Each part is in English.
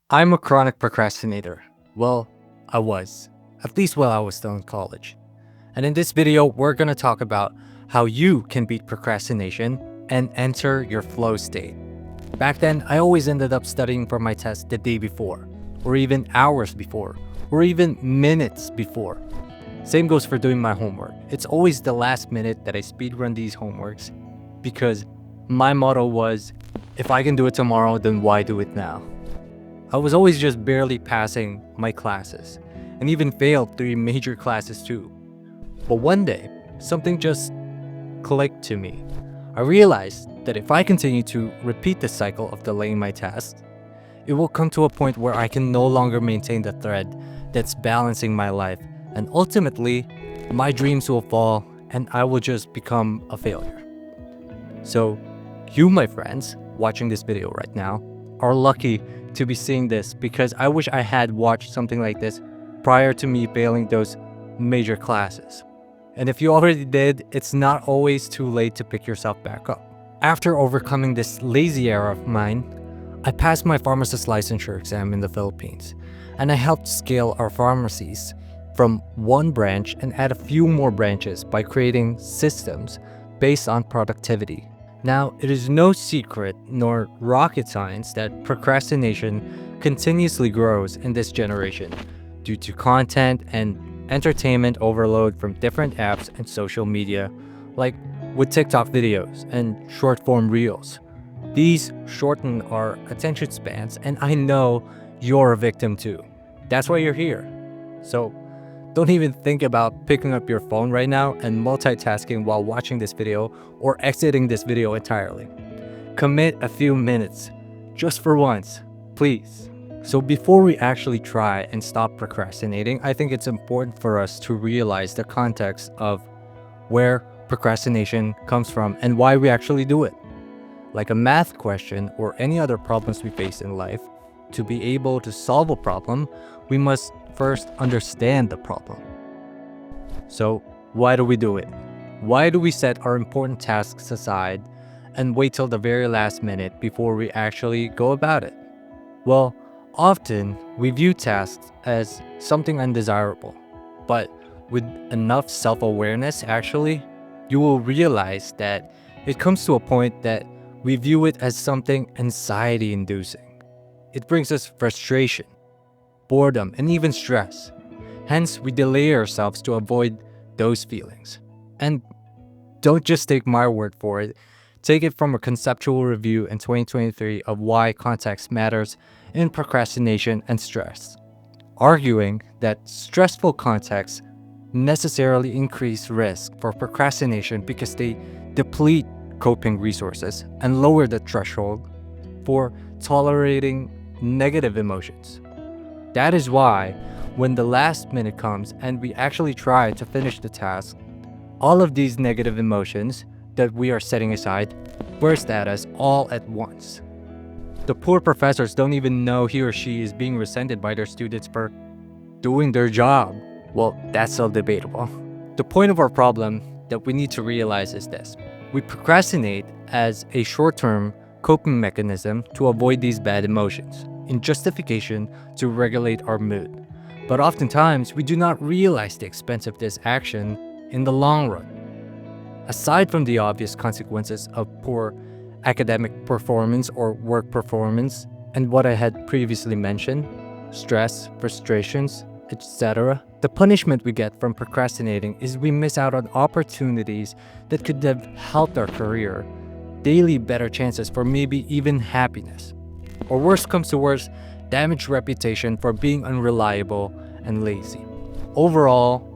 I'm a chronic procrastinator. Well, I was. At least while I was still in college. And in this video, we're going to talk about how you can beat procrastination and enter your flow state. Back then, I always ended up studying for my test the day before, or even hours before, or even minutes before. Same goes for doing my homework. It's always the last minute that I speedrun these homeworks because my motto was, if I can do it tomorrow, then why do it now? I was always just barely passing my classes, and even failed 3 major classes too. But one day, something just clicked to me. I realized that if I continue to repeat the cycle of delaying my tasks, it will come to a point where I can no longer maintain the thread that's balancing my life, and ultimately, my dreams will fall and I will just become a failure. So, you, my friends, watching this video right now, are lucky to be seeing this because I wish I had watched something like this prior to me failing those major classes. And if you already did, it's not always too late to pick yourself back up. After overcoming this lazy era of mine, I passed my pharmacist licensure exam in the Philippines, and I helped scale our pharmacies from one branch and add a few more branches by creating systems based on productivity. Now, it is no secret nor rocket science that procrastination continuously grows in this generation due to content and entertainment overload from different apps and social media, like with TikTok videos and short form reels. These shorten our attention spans, and I know you're a victim too. That's why you're here. So, don't even think about picking up your phone right now and multitasking while watching this video or exiting this video entirely. Commit a few minutes, just for once, please. So before we actually try and stop procrastinating, I think it's important for us to realize the context of where procrastination comes from and why we actually do it. Like a math question or any other problems we face in life, to be able to solve a problem, we must first understand the problem. So, why do we do it? Why do we set our important tasks aside and wait till the very last minute before we actually go about it? Well, often we view tasks as something undesirable, but with enough self-awareness, actually, you will realize that it comes to a point that we view it as something anxiety-inducing. It brings us frustration, boredom, and even stress. Hence, we delay ourselves to avoid those feelings. And don't just take my word for it. Take it from a conceptual review in 2023 of why context matters in procrastination and stress, arguing that stressful contexts necessarily increase risk for procrastination because they deplete coping resources and lower the threshold for tolerating negative emotions. That is why, when the last minute comes and we actually try to finish the task, all of these negative emotions that we are setting aside burst at us all at once. The poor professors don't even know he or she is being resented by their students for doing their job. Well, that's still debatable. The point of our problem that we need to realize is this. We procrastinate as a short-term coping mechanism to avoid these bad emotions, in justification to regulate our mood. But oftentimes, we do not realize the expense of this action in the long run. Aside from the obvious consequences of poor academic performance or work performance, and what I had previously mentioned, stress, frustrations, etc., the punishment we get from procrastinating is we miss out on opportunities that could have helped our career, daily better chances for maybe even happiness. Or worst comes to worst, damaged reputation for being unreliable and lazy. Overall,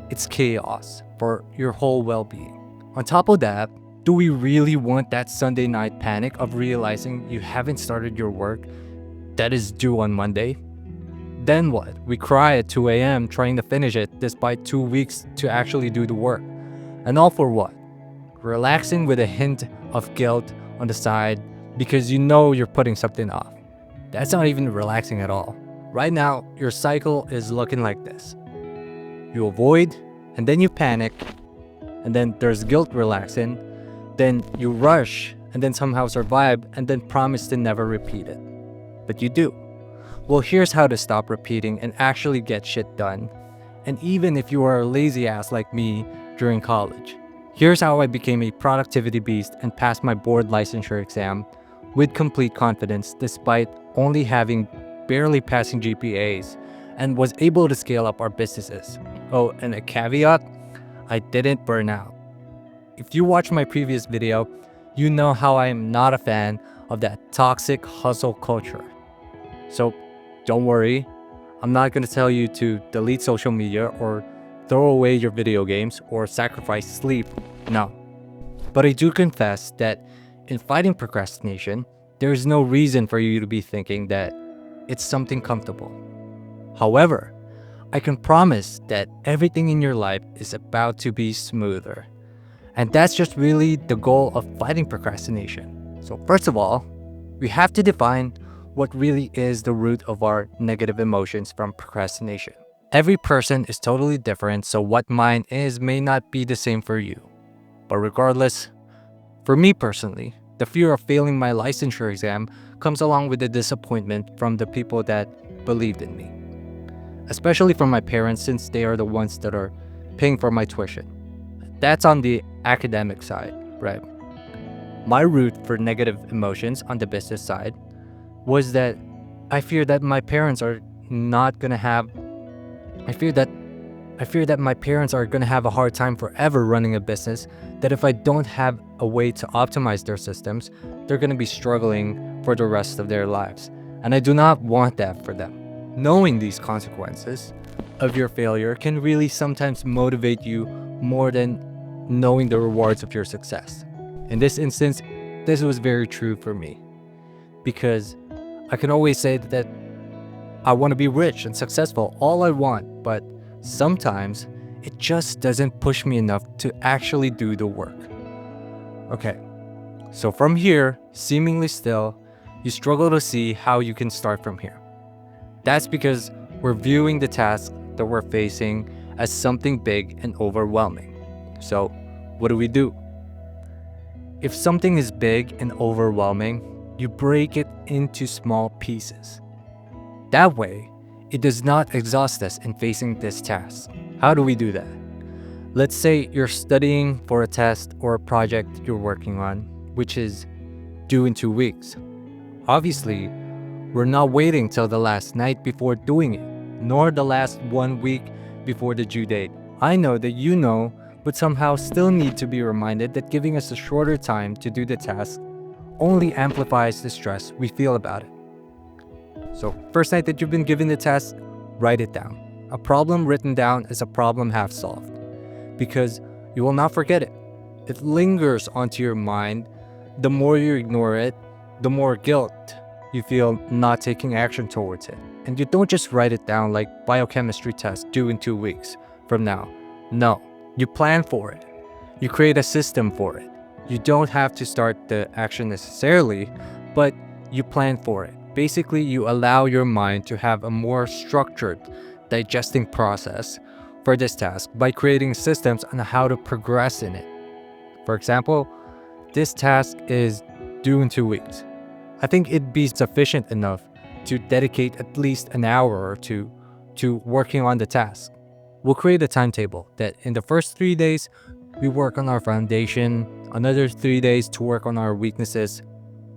it's chaos for your whole well-being. On top of that, do we really want that Sunday night panic of realizing you haven't started your work that is due on Monday? Then what? We cry at 2 a.m. trying to finish it despite 2 weeks to actually do the work. And all for what? Relaxing with a hint of guilt on the side because you know you're putting something off. That's not even relaxing at all. Right now, your cycle is looking like this. You avoid, and then you panic, and then there's guilt relaxing, then you rush, and then somehow survive, and then promise to never repeat it. But you do. Well, here's how to stop repeating and actually get shit done. And even if you are a lazy ass like me during college, here's how I became a productivity beast and passed my board licensure exam with complete confidence despite only having barely passing GPAs and was able to scale up our businesses. Oh, and a caveat, I didn't burn out. If you watch my previous video, you know how I am not a fan of that toxic hustle culture. So don't worry, I'm not going to tell you to delete social media or throw away your video games or sacrifice sleep. No. But I do confess that in fighting procrastination, there is no reason for you to be thinking that it's something comfortable. However, I can promise that everything in your life is about to be smoother. And that's just really the goal of fighting procrastination. So first of all, we have to define what really is the root of our negative emotions from procrastination. Every person is totally different, so what mine is may not be the same for you. But regardless, for me personally, the fear of failing my licensure exam comes along with the disappointment from the people that believed in me. Especially from my parents, since they are the ones that are paying for my tuition. That's on the academic side, right? My root for negative emotions on the business side was that I fear that my parents are not gonna have I fear that my parents are gonna have a hard time forever running a business, that if I don't have a way to optimize their systems, they're gonna be struggling for the rest of their lives. And I do not want that for them. Knowing these consequences of your failure can really sometimes motivate you more than knowing the rewards of your success. In this instance, this was very true for me, because I can always say that I want to be rich and successful all I want, but sometimes it just doesn't push me enough to actually do the work. Okay, so from here, seemingly still, you struggle to see how you can start from here. That's because we're viewing the task that we're facing as something big and overwhelming. So, what do? If something is big and overwhelming, you break it into small pieces. That way, it does not exhaust us in facing this task. How do we do that? Let's say you're studying for a test or a project you're working on, which is due in 2 weeks. Obviously, we're not waiting till the last night before doing it, nor the last 1 week before the due date. I know that you know, but somehow still need to be reminded that giving us a shorter time to do the task only amplifies the stress we feel about it. So, first night that you've been given the task, write it down. A problem written down is a problem half solved, because you will not forget it. It lingers onto your mind. The more you ignore it, the more guilt you feel not taking action towards it. And you don't just write it down like biochemistry test due in 2 weeks from now. No, you plan for it. You create a system for it. You don't have to start the action necessarily, but you plan for it. Basically, you allow your mind to have a more structured digesting process for this task by creating systems on how to progress in it. For example, this task is due in 2 weeks. I think it'd be sufficient enough to dedicate at least an hour or two to working on the task. We'll create a timetable that in the first 3 days, we work on our foundation, another 3 days to work on our weaknesses,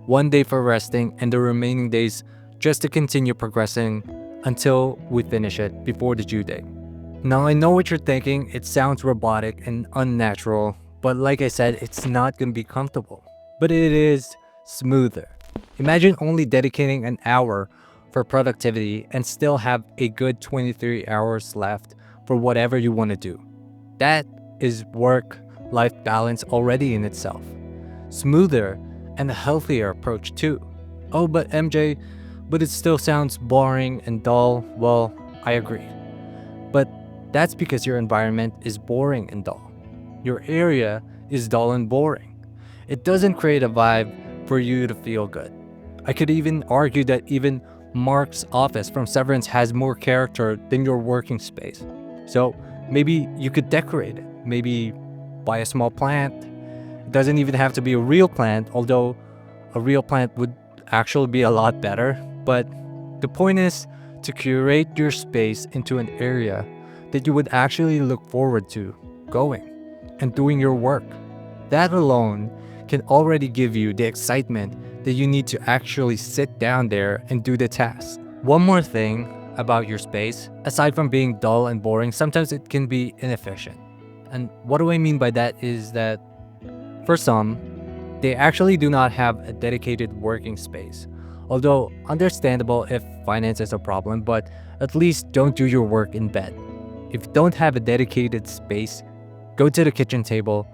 1 day for resting, and the remaining days just to continue progressing until we finish it before the due date. Now, I know what you're thinking. It sounds robotic and unnatural, but like I said, it's not going to be comfortable. But it is smoother. Imagine only dedicating an hour for productivity and still have a good 23 hours left for whatever you want to do. That is work-life balance already in itself. Smoother and a healthier approach too. Oh, but MJ, but it still sounds boring and dull. Well, I agree. But that's because your environment is boring and dull. Your area is dull and boring. It doesn't create a vibe for you to feel good. I could even argue that even Mark's office from Severance has more character than your working space. So maybe you could decorate it. Maybe buy a small plant. It doesn't even have to be a real plant, although a real plant would actually be a lot better. But The point is to curate your space into an area that you would actually look forward to going and doing your work. That alone can already give you the excitement that you need to actually sit down there and do the task. One more thing about your space, aside from being dull and boring, sometimes it can be inefficient. And what do I mean by that is that for some, they actually do not have a dedicated working space. Although understandable if finance is a problem, but at least don't do your work in bed. If you don't have a dedicated space, go to the kitchen table.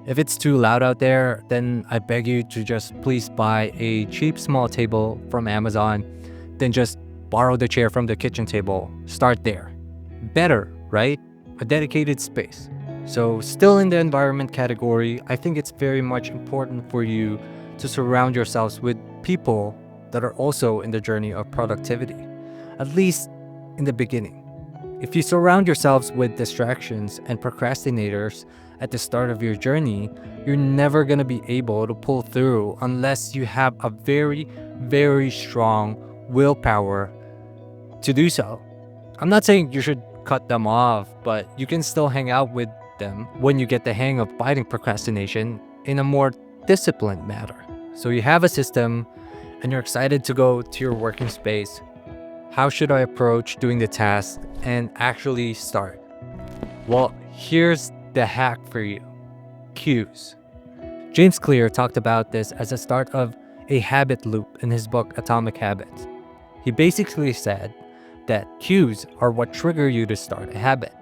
If it's too loud out there, then I beg you to just please buy a cheap small table from Amazon, then just borrow the chair from the kitchen table. Start there. Better, right? A dedicated space. So still in the environment category, I think it's very much important for you to surround yourselves with people that are also in the journey of productivity, at least in the beginning. If you surround yourselves with distractions and procrastinators at the start of your journey, you're never going to be able to pull through unless you have a very, very strong willpower to do so. I'm not saying you should cut them off, but you can still hang out with them when you get the hang of fighting procrastination in a more disciplined manner. So you have a system and you're excited to go to your working space. How should I approach doing the task and actually start? Well, here's the hack for you. Cues. James Clear talked about this as a start of a habit loop in his book Atomic Habits. He basically said that cues are what trigger you to start a habit.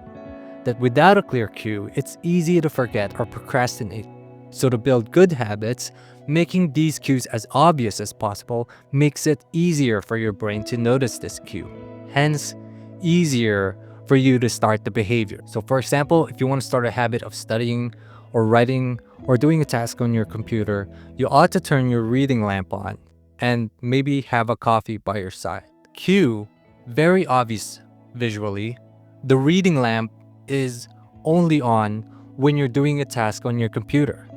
That without a clear cue, it's easy to forget or procrastinate. So to build good habits, making these cues as obvious as possible makes it easier for your brain to notice this cue. Hence, easier for you to start the behavior. So for example, if you want to start a habit of studying or writing or doing a task on your computer, you ought to turn your reading lamp on and maybe have a coffee by your side. Cue, very obvious visually. The reading lamp is only on when you're doing a task on your computer.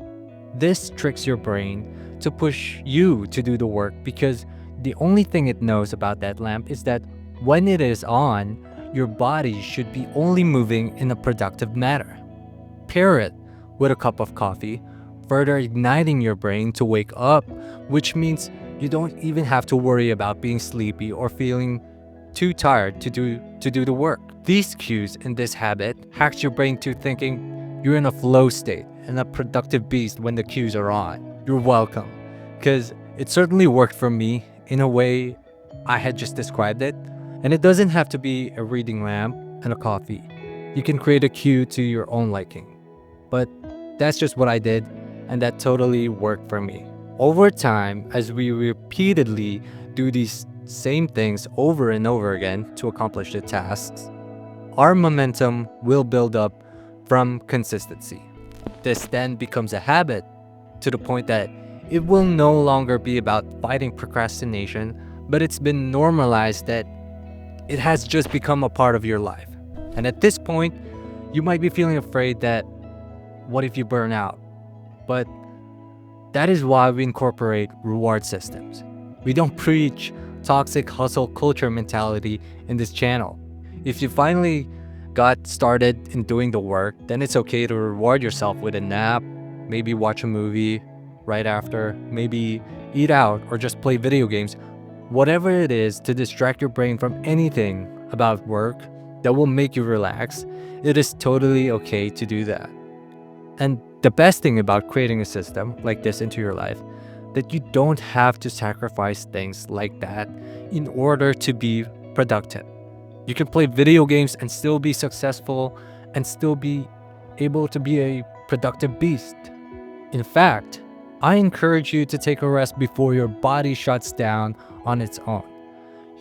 This tricks your brain to push you to do the work because the only thing it knows about that lamp is that when it is on, your body should be only moving in a productive manner. Pair it with a cup of coffee, further igniting your brain to wake up, which means you don't even have to worry about being sleepy or feeling too tired to do the work. These cues in this habit hacks your brain to thinking you're in a flow state and a productive beast when the cues are on. You're welcome, because it certainly worked for me in a way I had just described it. And it doesn't have to be a reading lamp and a coffee. You can create a cue to your own liking. But that's just what I did, and that totally worked for me. Over time, as we repeatedly do these same things over and over again to accomplish the tasks, our momentum will build up from consistency. This then becomes a habit to the point that it will no longer be about fighting procrastination, but it's been normalized that it has just become a part of your life. And at this point, you might be feeling afraid that what if you burn out? But that is why we incorporate reward systems. We don't preach toxic hustle culture mentality in this channel. If you finally got started in doing the work, then it's okay to reward yourself with a nap, maybe watch a movie right after, maybe eat out or just play video games. Whatever it is to distract your brain from anything about work that will make you relax, it is totally okay to do that. And the best thing about creating a system like this into your life, that you don't have to sacrifice things like that in order to be productive. You can play video games and still be successful and still be able to be a productive beast. In fact, I encourage you to take a rest before your body shuts down on its own.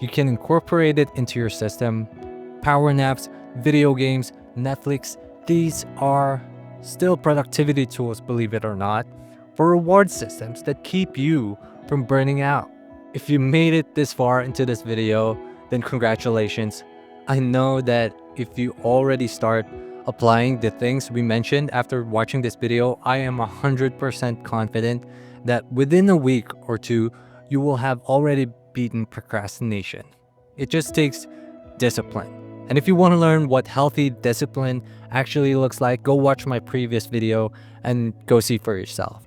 You can incorporate it into your system. Power naps, video games, Netflix, these are still productivity tools, believe it or not, for reward systems that keep you from burning out. If you made it this far into this video, then congratulations. I know that if you already start applying the things we mentioned after watching this video, I am 100% confident that within a week or two, you will have already beaten procrastination. It just takes discipline. And if you want to learn what healthy discipline actually looks like, go watch my previous video and go see for yourself.